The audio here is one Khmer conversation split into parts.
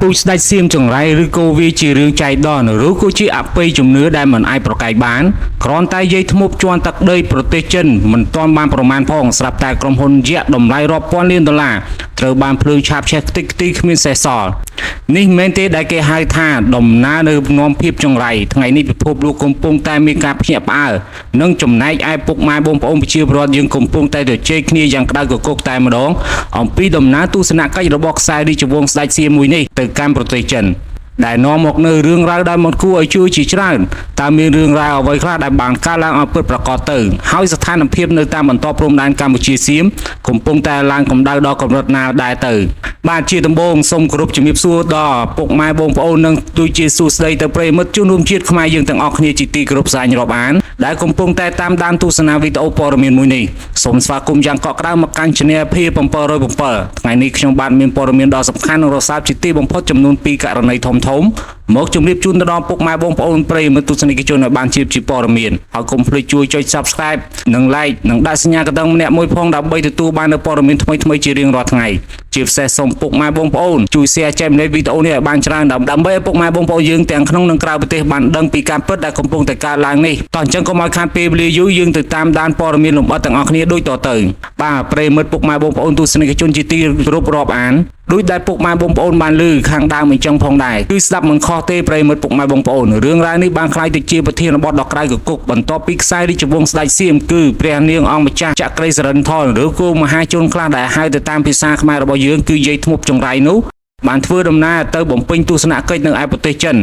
ពូជស្ដេចសៀមចង្រៃឬក៏វាជារឿងចៃដន្យឬក៏ជាអបិយជំនឿដែលមិនអាចប្រកែកបានគ្រាន់តែយាយធ្មប់ជន់ទឹកដីប្រទេសចិនមិនទាន់បានប្រមាណផងស្រាប់តែក្រុមហ៊ុនយក្សតម្លៃរាប់ពាន់លានដុល្លារត្រូវបានភ្លើងឆាបឆេះខ្ទេចខ្ទីគ្មានសេះសល់នេះមិនមែនទេដែលគេហៅថាដំណើរនៅនាំភាពចង្រៃថ្ងៃនេះពិភពលោកកំពុងតែមានការភ្ញាក់ផ្អើលនិងចំណែកឯពុកម៉ែបងប្អូនប្រជាពលរដ្ឋយើងកំពុងតែជជែកគ្នាយ៉ាងក្តៅគគុកតែម្ដងអំពីដំណើរទស្សនកិច្ចរបស់ខ្សែរាជវង្សស្ដេចសៀមមួយនេះទៅកាន់ប្រទេសចិនដែលនាំមកនៅរឿងរ៉ាវដែលមិនគួរឲ្យជួយជាច្រើនតើមានរឿងរ៉ាវអ្វីខ្លះដែលបានកើតឡើងឲ្យពិតប្រាកដទៅហើយស្ថានភាពនៅតាមបន្តព្រំដែនកម្ពុជាសៀមកំពុងតែឡើងកម្ដៅដល់កម្រិតណាដែរទៅបាទជាដំបូងសូមគោរពជំរាបសួរដល់ពុកម៉ែបងប្អូននិងដូចជាសួស្តីទៅប្រិយមិត្តជនរួមជាតិខ្មែរយើងទាំងអស់គ្នាជាទីគោរពសាញរាប់អានដែលកំពុងតែតាមដានទស្សនាវីដេអូព័ត៌មានមួយនេះសូមស្វាគមន៍យ៉ាងកក់ក្ដៅមកកាន់ Channel P707 ថ្ងៃនេះខ្ញុំបាទមានព័ត៌មានដ៏សំខាន់និងរសើបជាទីបំផុតចំនួន2ករណីធំមកជម្រាបជូនទៅដល់ពុកម៉ែបងប្អូនប្រិយមិត្តទស្សនិកជនឲ្យបានជាព័ត៌មានហើយកុំភ្លេចជួយចុច Subscribe និង Like និងដាក់សញ្ញាកណ្ដឹងម្នាក់មួយផងដើម្បីទទួលបាននូវព័ត៌មានថ្មីៗជារៀងរាល់ថ្ងៃជាពិសេសសូមពុកម៉ែបងប្អូនជួយ Share ចែករំលែកវីដេអូនេះឲ្យបានច្រើនដើម្បីឲ្យពុកម៉ែបងប្អូនយើងទាំងក្នុងនិងក្រៅប្រទេសបានដឹងពីការពិតដែលកំពុងតែកើតឡើងនេះតោះអញ្ចឹងកុំឲ្យខាតពេលវេលាយូរយើងទៅតាមដានព័ត៌មានលម្អិតទាំងអស់គ្នាដូចតទៅបាទប្រិយមិត្តពុកម៉ែបងប្អូនទស្សនិកជនជាទីគោរពរាប់អានដោយដែលពុកម៉ែបងប្អូនបានឮខាងដើមអញ្ចឹងផងដែរគឺស្ដាប់មិនខុសទេប្រិយមិត្តពុកម៉ែបងប្អូនរឿងរ៉ាវនេះបានក្លាយទៅជាប្រធានបទដ៏ក្តៅគគុកបន្ទាប់ពីខ្សែរាជវង្សស្ដេចសៀមគឺព្រះនាងអង្គម្ចាស់ចក្រីសរិន្ធរឬក៏មហាជនខ្លះដែលហៅទៅតាមភាសាខ្មែររបស់យើងគឺយាយធ្មប់ចង្រៃនោះបានធ្វើដំណើរទៅបំពេញទស្សនកិច្ចនៅឯប្រទេសចិន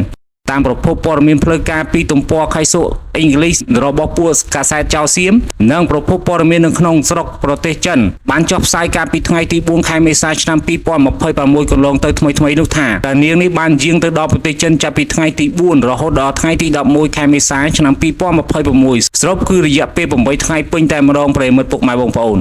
តាមប្រភពព័ត៌មានផ្លូវការពីទំព័រខៃសូអង់គ្លេសរបស់ពួកកាសែតចៅសៀមនិងប្រភពព័ត៌មាននៅក្នុងស្រុកប្រទេសចិនបានចុះផ្សាយកាលពីថ្ងៃទី4ខែមេសាឆ្នាំ2026កន្លងទៅថ្មីនោះថាតានាងនេះបានយាងទៅដល់ប្រទេសចិនចាប់ពីថ្ងៃទី4រហូតដល់ថ្ងៃទី11ខែមេសាឆ្នាំ2026សរុបគឺរយៈពេល8ថ្ងៃពេញតែម្ដងប្រិយមិត្តពុកម៉ែបងប្អូន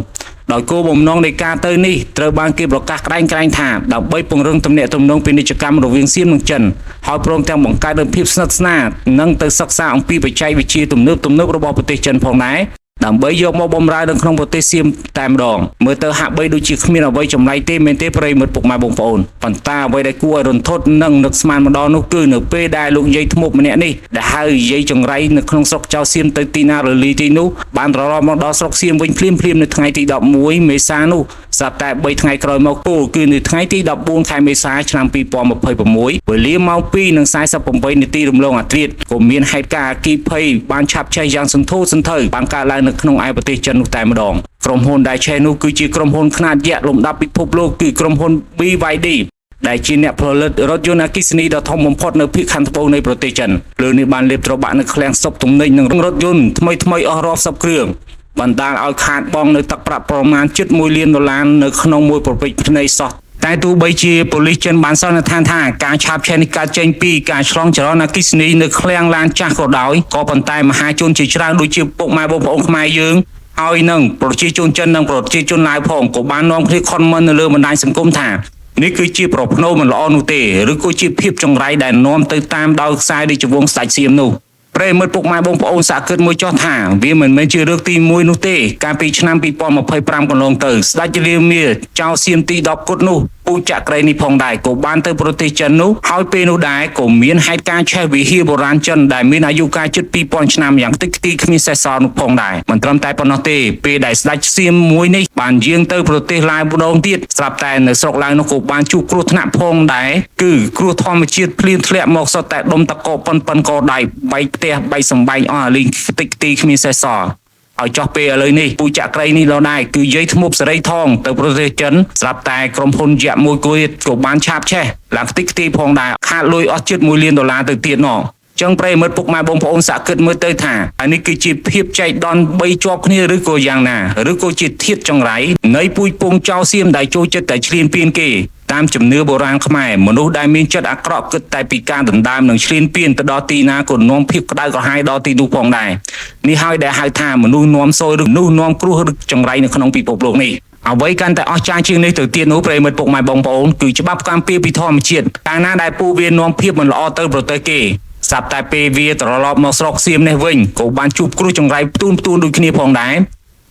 ដោយគោលបំណងនៃការទៅនេះត្រូវបានគេប្រកាសក្តែងថាដើម្បីពង្រឹងទំនាក់ទំនងពាណិជ្ជកម្មរវាងសៀមនិងចិនហើយព្រមទាំងបង្កើតនូវភាពស្និទ្ធស្នាលនិងទៅសិក្សាអំពីបច្ចេកវិទ្យាទំនើបរបស់ប្រទេសចិនផងដែរដើម្បីយកមកបម្រើនៅក្នុងប្រទេសសៀមតែម្ដងមើលទៅហាក់បីដូចជាគ្មានអ្វីចម្លែកទេមែនទេប្រិយមិត្តពុកម៉ែបងប្អូនប៉ុន្តែអ្វីដែលគួរឲ្យរន្ធត់និងនឹកស្មានម្ដងនោះគឺនៅពេលដែលលោកយាយធ្មប់ម្នាក់នេះដែលហៅយាយចង្រៃនៅក្នុងស្រុកចៅសៀមទៅទីណារលីទីនោះបានត្រឡប់មកដល់ស្រុកសៀមវិញភ្លាមនៅថ្ងៃទី11មេសានោះស្រាប់តែ3ថ្ងៃក្រោយមកគឺនៅថ្ងៃទី14ខែមេសាឆ្នាំ2026វេលាម៉ោង 2:48 នាទីរំលងអាធ្រាត្រក៏មានហេតុការណ៍អគ្គីភ័យបានឆាបឆេះយ៉ាងសន្ធោសន្ធៅបានកើតឡើងនៅក្នុងឯប្រទេសចិននោះតែម្ដងក្រុមហ៊ុនដែលឆេះនោះគឺជាក្រុមហ៊ុនខ្នាតយក្សលំដាប់ពិភពលោកគឺក្រុមហ៊ុន BYD ដែលជាអ្នកផលិតរថយន្តអគ្គិសនីដ៏ធំបំផុតនៅភាគខាងត្បូងនៃប្រទេសចិនលើនេះបានលេបត្របាក់នៅឃ្លាំងស្តុកទំនិញនិងរថយន្តថ្មីអស់រាប់សិបគ្រឿងបណ្ដាលឲ្យខាតបង់នៅទឹកប្រាក់ប្រមាណ$1 លាននៅក្នុងមួយប្រពេចភ្នែកសោះតែទោះបីជាប៉ូលីសចិនបានសន្និដ្ឋានថាការឆាបឆេះនេះកើតចេញពីការឆ្លងចរន្តអគ្គិសនីនៅឃ្លាំងឡានចាស់ក៏ដោយក៏ប៉ុន្តែមហាជនជាច្រើនដូចជាពុកម៉ែបងប្អូនខ្មែរយើងហើយនឹងប្រជាជនចិននិងប្រជាជនឡាវផងក៏បាននាំគ្នាខំមិននៅលើបណ្ដាញសង្គមថានេះគឺជាប្រផ្នូលមិនល្អនោះទេឬក៏ជាភាពចង្រៃដែលនាំទៅតាមដោយខ្សែរាជវង្សស្ដេចសៀមនោះប្រិយមិត្តពុកម៉ែបងប្អូនសាកគិតមួយចុះថាវាមិនមែនជារឿងទី1នោះទេកាលពីឆ្នាំ2025កន្លងទៅស្ដេចរាមាចៅសៀមទី10គត់នោះពូចក្រីនេះផងដែរក៏បានទៅប្រទេសចិននោះហើយពេលនោះដែរក៏មានហេតុការណ៍ឆេះវិហារបុរាណចិនដែលមានអាយុកាលជិត2000ឆ្នាំយ៉ាងខ្ទេចខ្ទីគ្មានសេះសល់នោះផងដែរមិនត្រឹមតែប៉ុណ្ណោះទេពេលដែលស្ដេចសៀមមួយនេះបានយាងទៅប្រទេសឡាវម្ដងទៀតស្រាប់តែនៅស្រុកឡាវនោះក៏បានជួបគ្រោះថ្នាក់ផងដែរគឺគ្រោះធម្មជាតិភ្លៀងធ្លាក់មកសុទ្ធតែដុំតកកប៉ុនកដៃបែកផ្ទះបែកសម្បែងអស់លីងខ្ទេចខ្ទីគ្មានសេះសល់ឲ្យចោះពេលឥឡូវនេះពូចក្រីនេះឡដែរគឺយាយធ្មប់សេរីថងទៅប្រទេសចិនស្រាប់តែក្រុមហ៊ុនយក្សមួយគួយក៏បានឆាបឆេះឡើងខ្ទេចខ្ទីផងដែរខាតលុយអស់ជិត$1 លានទៅទៀតណោះចឹងប្រិយមិត្តពុកម៉ែបងប្អូនសាកគិតមើលទៅថានេះគឺជាភាពចៃដន្យ3ជាប់គ្នាឬក៏យ៉ាងណាឬក៏ជាធាតុចង្រៃនៃពូជពងចៅសៀមដែលចូលចិត្តតែឈ្លានពានគេតាមជំនឿបុរាណខ្មែរមនុស្សដែលមានចិត្តអាក្រក់គិតតែពីការដណ្ដើមនិងឈ្លានពានទៅដល់ទីណាក៏នាំភាពក្តៅក្រហាយដល់ទីនោះផងដែរនេះហើយដែលហៅថាមនុស្សនាំសោយឬមនុស្សនាំគ្រោះឬចង្រៃនៅក្នុងពិភពលោកនេះអ្វីកាន់តែអស្ចារ្យជាងនេះទៅទៀតនោះប្រិយមិត្តពុកម៉ែបងប្អូនគឺច្បាប់ការពារពីធម្មជាតិកាលណាដែលពូវានាំភាពមិនល្អទៅប្រទេសគេស្រាប់តែពេលវាត្រឡប់មកស្រុកសៀមនេះវិញក៏បានជួបគ្រោះចង្រៃផ្ទួនដូចគ្នាផងដែរ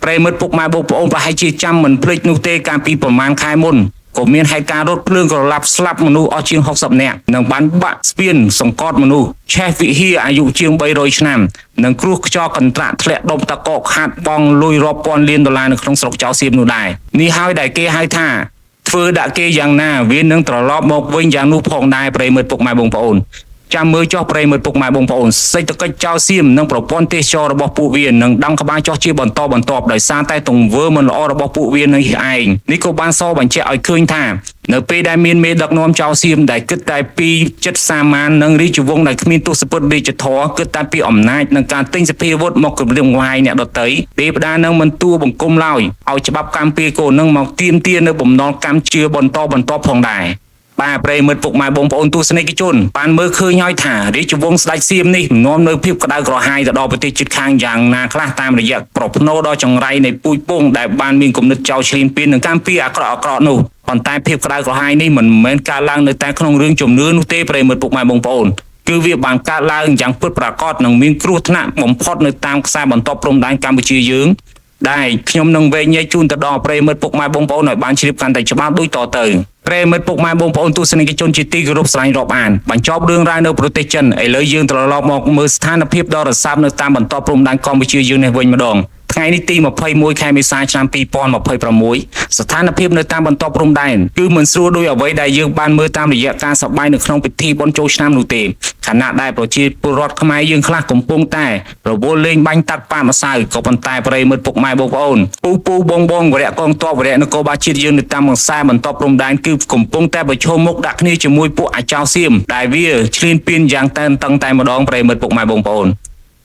ប្រិយមិត្តពុកម៉ែបងប្អូនប្រហែលជាចាំមិនភ្លេចនោះទេកាលពីប្រហែលខែមុន ក៏មានហេតុការណ៍រត់ភ្លើងក្រឡាប់ស្លាប់មនុស្សអស់ជាង60នាក់និងបានបាក់ស្ពានសង្កត់មនុស្សឆេះវិហារអាយុជាង300ឆ្នាំនិងគ្រោះខ្យល់កន្ត្រាក់ធ្លាក់ដុំតកកខាត់បងលុយរាប់ពាន់លានដុល្លារនៅក្នុងស្រុកចៅសៀមនោះដែរនេះហើយដែលគេហៅថាធ្វើដាក់គេយ៉ាងណាវានឹងត្រឡប់មកវិញយ៉ាងនោះផងដែរប្រិយមិត្តពុកម៉ែបងប្អូនចាំមើលចុះប្រិយមិត្តពុកម៉ែបងប្អូនសេដ្ឋកិច្ចចៅសៀមនិងប្រព័ន្ធទេសចររបស់ពួកវានឹងដងក្បាលចុះជាបន្តបន្ទាប់ដោយសារតែទង្វើមិនល្អរបស់ពួកវានឹងឯងនេះក៏បានសបញ្ជាក់ឲ្យឃើញថានៅពេលដែលមានមេដឹកនាំចៅសៀមដែលគិតតែពីចិត្តសាមញ្ញនិងរាជវង្សដែលគ្មានទស្សពិតរាជធរគិតតែពីអំណាចនិងការទិញសភាវុធមកគម្រាមកំហែងអ្នកដទៃទេវតានឹងមិនទួបង្គំឡើយឲ្យច្បាប់កម្ពុជាក៏នឹងមកទាមទារនៅបំណុលកម្មជឿបន្តផងដែរបាទប្រិយមិត្តពុកម៉ែបងប្អូនទស្សនិកជនបានមើលឃើញហើយថារាជវង្សស្ដេចសៀមនេះនាំនៅភាពក្តៅក្រហាយទៅដល់ប្រទេសជិតខាងយ៉ាងណាខ្លះតាមរយៈប្រផ្នូលដ៏ចង្រៃនៃពូជពងដែលបានមានគំនិតចោលឈ្លានពាននឹងកម្មពីអាក្រក់នោះប៉ុន្តែភាពក្តៅក្រហាយនេះមិនមែនកើតឡើងនៅតែក្នុងរឿងជំនឿនោះទេប្រិយមិត្តពុកម៉ែបងប្អូនគឺវាបានកើតឡើងយ៉ាងពិតប្រាកដនិងមានគ្រោះថ្នាក់បំផុតនៅតាមខ្សែបន្ទាត់ព្រំដែនកម្ពុជាយើងដែលខ្ញុំនឹងវែងញែកជូនទៅដល់ប្រិយមិត្តពុកម៉ែបងប្អូនឲ្យបានជ្រាបកាន់តែច្បាស់ដូចតទៅប្រិយមិត្តពុកម៉ែបងប្អូនទស្សនិកជនជាទីគោរពស្រឡាញ់រាប់អានបញ្ចប់រឿងរ៉ាវនៅប្រទេសចិនឥឡូវយើងត្រឡប់មកមើលស្ថានភាពដ៏រសើបនៅតាមបន្ទាត់ព្រំដែនកម្ពុជាយើងនេះវិញម្ដងថ្ងៃនេះទី21ខែមេសាឆ្នាំ2026ស្ថានភាពនៅតាមបន្ទាត់ព្រំដែនគឺមិនស្រួលដោយអ្វីដែលយើងបានមើលតាមរយៈការសប្បាយនៅក្នុងពិធីបុណ្យចូលឆ្នាំនោះទេខណៈដែលប្រជាពលរដ្ឋខ្មែរយើងខ្លះកំពុងតែរវល់លេងបាញ់តាត់ប៉ាម្សៅក៏ប៉ុន្តែប្រិយមិត្តពុកម៉ែបងប្អូនពូបងវរៈកងទ័ពវរៈនគរបាលជាតិយើងនៅតាមខ្សែបន្ទាត់ព្រំដែនគឺកំពុងតែប្រឈមមុខដាក់គ្នាជាមួយពួកអាចោសៀមដែលវាឈ្លានពានយ៉ាងតឹងតែម្ដងប្រិយមិត្តពុកម៉ែបងប្អូន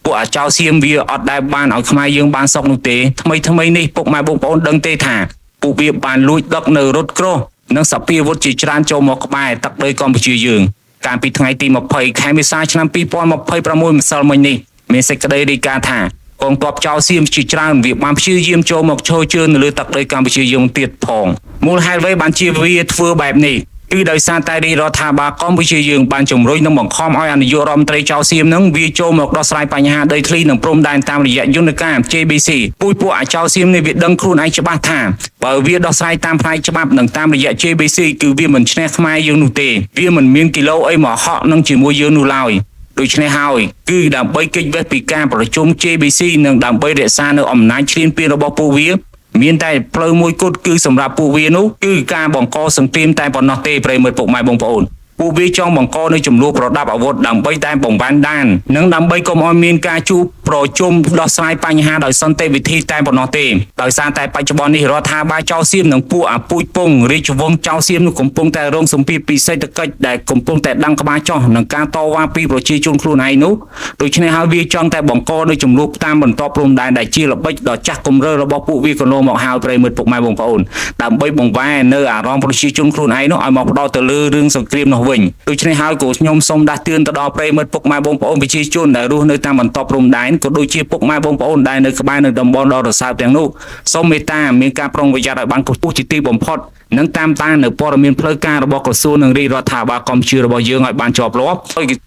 ពួកអាចោសៀមវាអត់ដែលបានឲ្យខ្មែរយើងបានសុខនោះទេថ្មីនេះពុកម៉ែបងប្អូនដឹងទេថាពួកវាបានលួចដឹកនៅរថក្រោះនិងសភាវុធជាច្រើនចូលមកក្បែរទឹកដីកម្ពុជាយើងកាលពីថ្ងៃទី20ខែមេសាឆ្នាំ2026ម្សិលមិញនេះមានសេចក្តីរាយការណ៍ថាកងទ័ពចៅសៀមជាច្រើនវាបានព្យាយាមចូលមកឈរជើងនៅលើទឹកដីកម្ពុជាយើងទៀតផងមូលហេតុអ្វីបានជាវាធ្វើបែបនេះគឺដោយសារតែរាជរដ្ឋាភិបាលកម្ពុជាយើងបានជំរុញនិងបង្ខំឲ្យអនាយករដ្ឋមន្ត្រីចៅសៀមនឹងវាចូលមកដោះស្រាយបញ្ហាដីធ្លីនិងព្រំដែនតាមរយៈយន្តការ JBC ពួកអាចោសៀមនេះវាដឹងខ្លួនឯងច្បាស់ថាបើវាដោះស្រាយតាមផ្នែកច្បាប់និងតាមរយៈ JBC គឺវាមិនឈ្នះខ្មែរយើងនោះទេវាមិនមានគីឡូអីមកហក់នឹងជាមួយយើងនោះឡើយដូច្នេះហើយគឺដើម្បីគេចវេះពីការប្រជុំ JBC និងដើម្បីរក្សានៅអំណាចឈ្លានពានរបស់ពួកវាមានតែផ្លូវមួយគត់គឺសម្រាប់ពួកវានោះគឺការបង្កសង្គ្រាមតែប៉ុណ្ណោះទេប្រិយមិត្តពុកម៉ែបងប្អូនពួកវាចង់បង្កនៅចំនួនប្រដាប់អាវុធដើម្បីតែបង្វែរដាននិងដើម្បីកុំឲ្យមានការជួបប្រជុំដោះស្រាយបញ្ហាដោយសន្តិវិធីតែប៉ុណ្ណោះទេដោយសារតែបច្ចុប្បន្ននេះរដ្ឋាភិបាលចៅសៀមនិងពួកអាពូជពងរាជវង្សចៅសៀមនោះកំពុងតែរងសម្ពាធពីសេដ្ឋកិច្ចដែលកំពុងតែដាំក្បាលចុះនឹងការតវ៉ាពីប្រជាជនខ្លួនឯងនោះដូច្នេះហើយវាចង់តែបង្កនៅចំនួនតាមបន្ទាត់ព្រំដែនដែលជាល្បិចដ៏ចាស់គំរើរបស់ពួកវាកន្លងមកហើយប្រិយមិត្តពុកម៉ែបងប្អូនដើម្បីបង្វែរនៅអារម្មណ៍ប្រជាជនខ្លួនឯងនោះឲ្យមកផ្ដោតទៅលើរឿងសង្គ្រាមនោះវិញដូច្នេះហើយក៏ខ្ញុំសូមដាស់តឿនទៅដល់ប្រិយមិត្តពុកម៉ែបងប្អូនប្រជាជនដែលរស់នៅតាមបន្ទាត់ព្រំដែនក៏ដូចជាពុកម៉ែបងប្អូនដែលនៅក្បែរនៅតំបន់ដ៏រសើបទាំងនោះសូមមេត្តាមានការប្រុងប្រយ័ត្នឲ្យបានខ្ពស់ជាទីបំផុតនិងតាមដាននៅព័ត៌មានផ្លូវការរបស់ក្រសួងនិងរាជរដ្ឋាភិបាលកម្ពុជារបស់យើងឲ្យបានជាប់លាប់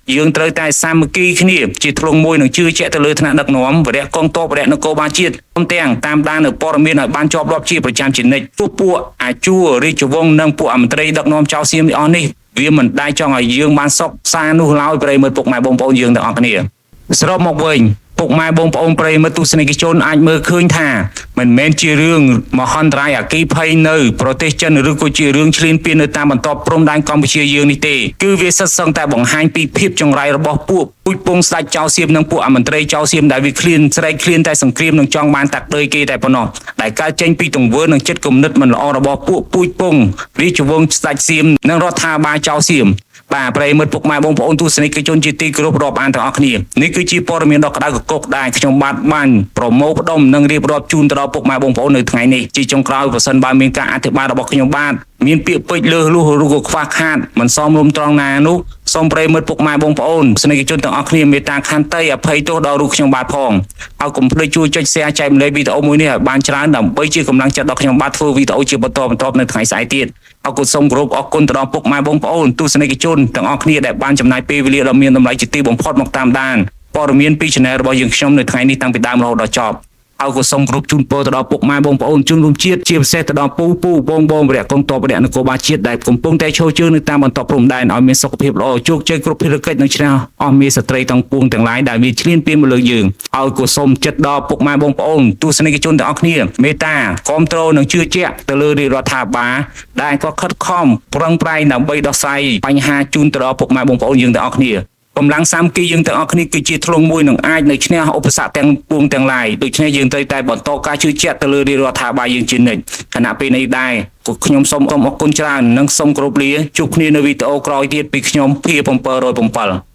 យើងត្រូវតែសាមគ្គីគ្នាជាធ្លុងមួយនឹងជឿជាក់ទៅលើថ្នាក់ដឹកនាំវរៈកងទ័ពវរៈនគរបាលជាតិព្រមទាំងតាមដាននៅព័ត៌មានឲ្យបានជាប់លាប់ជាប្រចាំជានិច្ចពួកអាជួររាជវង្សនិងពួកអមន្ត្រីដឹកនាំចៅសៀមទាំងអស់នេះវាមិនដែលចង់ឲ្យយើងបានសុខសានោះឡើយប្រិយមិត្តពុកម៉ែបងប្អូនយើងទាំងអស់គ្នាសរុបមកវិញពុកម៉ែបងប្អូនប្រិយមិត្តទស្សនិកជនអាចមើលឃើញថាមិនមែនជារឿងមហន្តរាយអគ្គីភ័យនៅប្រទេសចិនឬក៏ជារឿងឈ្លានពាននៅតាមបន្ទាត់ព្រំដែនកម្ពុជាយើងនេះទេគឺវាសិតសឹងតែបង្ហាញពីភាពចង្រៃរបស់ពួកពូជពងស្ដេចចៅសៀមនិងពួកអមន្ត្រីចៅសៀមដែលវាឃ្លានស្រែកឃ្លានតែសង្គ្រាមនិងចង់បានតាក់ដីគេតែប៉ុណ្ណោះដែលកើតចេញពីទង្វើនិងចិត្តគំនិតមិនល្អរបស់ពួកពូជពងរាជវង្សស្ដេចសៀមនិងរដ្ឋាភិបាលចៅសៀមបាទប្រិយមិត្តពុកម៉ែបងប្អូនទស្សនិកជនជាទីគោរពរាប់អានទាំងអស់គ្នានេះគឺជាព័ត៌មានដ៏ក្តៅកគុកដែលខ្ញុំបានប្រមូលផ្ដុំនិងរៀបរាប់ជូនទៅដល់ពុកម៉ែបងប្អូននៅថ្ងៃនេះជាចុងក្រោយប្រសិនបើមានការអធិប្បាយរបស់ខ្ញុំបាទមានពាក្យពេចន៍លើសលួសឬក៏ខ្វះខាតមិនសមរម្យត្រង់ណានោះសូមប្រិយមិត្តពុកម៉ែបងប្អូនទស្សនិកជនទាំងអស់គ្នាមេត្តាខន្តីអភ័យទោសដល់រូបខ្ញុំបាទផងហើយកុំភ្លេចជួយចុច share ចែកម្លែកវីដេអូមួយនេះឲ្យបានច្រើនដើម្បីជាកម្លាំងចិត្តដល់ខ្ញុំបាទធ្វើវីដេអូជាបន្តនៅថ្ងៃស្អែកទៀតអរគុណសូមគោរពអរគុណទៅដល់ពុកម៉ែបងប្អូនទស្សនិកជនទាំងអស់គ្នាដែលបានចំណាយពេលវេលាដ៏មានតម្លៃជាទីបំផុតមកតាមដានព័ត៌មានពី Channel របស់យើងខ្ញុំនៅថ្ងៃនេះតាំងពីដើមរហូតដល់ចប់ ហើយក៏សូមគោរពជូនពរទៅដល់ពុកម៉ែបងប្អូនជនរួមជាតិជាពិសេសទៅដល់ពូបងវរៈកងទ័ពវរៈនគរបាលជាតិដែលកំពុងតែឈរជើងនៅតាមបន្ទាត់ព្រំដែនឲ្យមានសុខភាពល្អជោគជ័យគ្រប់ភារកិច្ចនិងឈ្នះអស់មេស្ត្រីទាំងពួងទាំងឡាយដែលមានឈ្លានពានមកលើយើងហើយក៏សូមចិត្តដល់ពុកម៉ែបងប្អូនទស្សនិកជនទាំងអស់គ្នាមេត្តាគាំទ្រនិងជឿជាក់ទៅលើរាជរដ្ឋាភិបាលដែលក៏ខិតខំប្រឹងប្រែងដើម្បីដោះស្រាយបញ្ហាជូនទៅដល់ពុកម៉ែបងប្អូនយើងទាំងអស់គ្នាកម្លាំងសាមគ្គីយើងទាំងអស់គ្នាគឺជាធ្លុងមួយនឹងអាចនៅឈ្នះឧបសគ្គទាំងពួងទាំងឡាយដូច្នេះយើងត្រូវតែបន្តការជឿជាក់ទៅលើរាជរដ្ឋាភិបាលយើងជានិច្ចខណៈពេលនេះដែរក៏ខ្ញុំសូមអរគុណច្រើននិងសូមគោរពលាជួបគ្នានៅវីដេអូក្រោយទៀតពីខ្ញុំភី707